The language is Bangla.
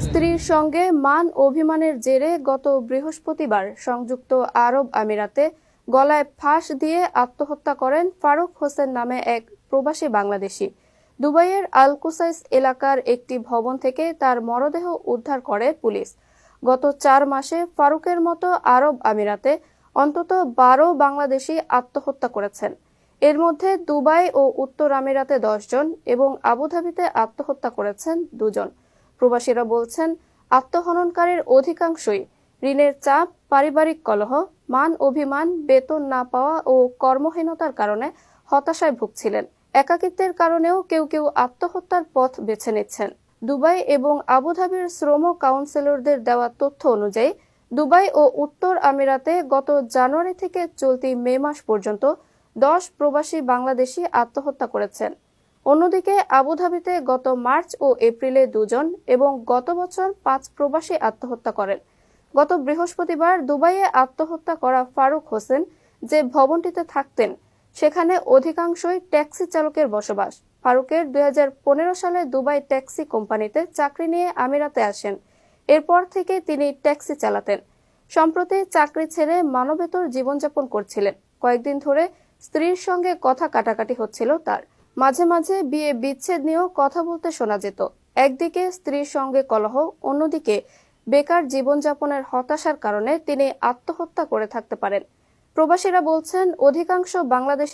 স্ত্রীর সঙ্গে মান অভিমানের জেরে গত বৃহস্পতিবার সংযুক্ত আরব আমিরাতে গলায় ফাঁস দিয়ে আত্মহত্যা করেন ফারুক হোসেন নামে এক প্রবাসী বাংলাদেশি। দুবাইয়ের আল কুসাইস এলাকার একটি ভবন থেকে তার মরদেহ উদ্ধার করে পুলিশ। গত 4 মাসে ফারুকের মতো আরব আমিরাতে অন্তত 12 বাংলাদেশি আত্মহত্যা করেছেন। এর মধ্যে দুবাই ও উত্তর আমিরাতে 10 জন এবং আবুধাবিতে আত্মহত্যা করেছেন 2 জন। প্রবাসীরা বলছেন, আত্মহননকারীর অধিকাংশই ঋণের চাপ, পারিবারিক কলহ, মান অভিমান, বেতন না পাওয়া ও কর্মহীনতার কারণে হতাশায় ভুগছিলেন। একাকিত্বের কারণেও কেউ কেউ আত্মহত্যার পথ বেছে নিচ্ছেন। দুবাই এবং আবুধাবির শ্রম কাউন্সিলরদের দেওয়া তথ্য অনুযায়ী দুবাই ও উত্তর আমিরাতে গত জানুয়ারি থেকে চলতি মে মাস পর্যন্ত 10 প্রবাসী বাংলাদেশি আত্মহত্যা করেছেন। অন্যদিকে আবুধাবিতে গত মার্চ ও এপ্রিলে 2 জন এবং গত বছর 5 প্রবাসী আত্মহত্যা করেন। গত বৃহস্পতিবার দুবাইয়ে আত্মহত্যা করা ফারুক হোসেন যে ভবনটিতে থাকতেন সেখানে অধিকাংশই ট্যাক্সি চালকের বসবাস। ফারুকের 2015 সালে দুবাই ট্যাক্সি কোম্পানিতে চাকরি নিয়ে আমিরাতে আসেন। এরপর থেকে তিনি ট্যাক্সি চালাতেন। সম্প্রতি চাকরি ছেড়ে মানবেতর জীবনযাপন করছিলেন। কয়েকদিন ধরে স্ত্রীর সঙ্গে কথা কাটাকাটি হচ্ছিল তার। মাঝে মাঝে বিয়ে বিচ্ছেদ নিয়েও কথা বলতে শোনা যেত। একদিকে স্ত্রীর সঙ্গে কলহ, অন্যদিকে বেকার জীবনযাপনের হতাশার কারণে তিনি আত্মহত্যা করে থাকতে পারেন। প্রবাসীরা বলছেন, অধিকাংশ বাংলাদেশ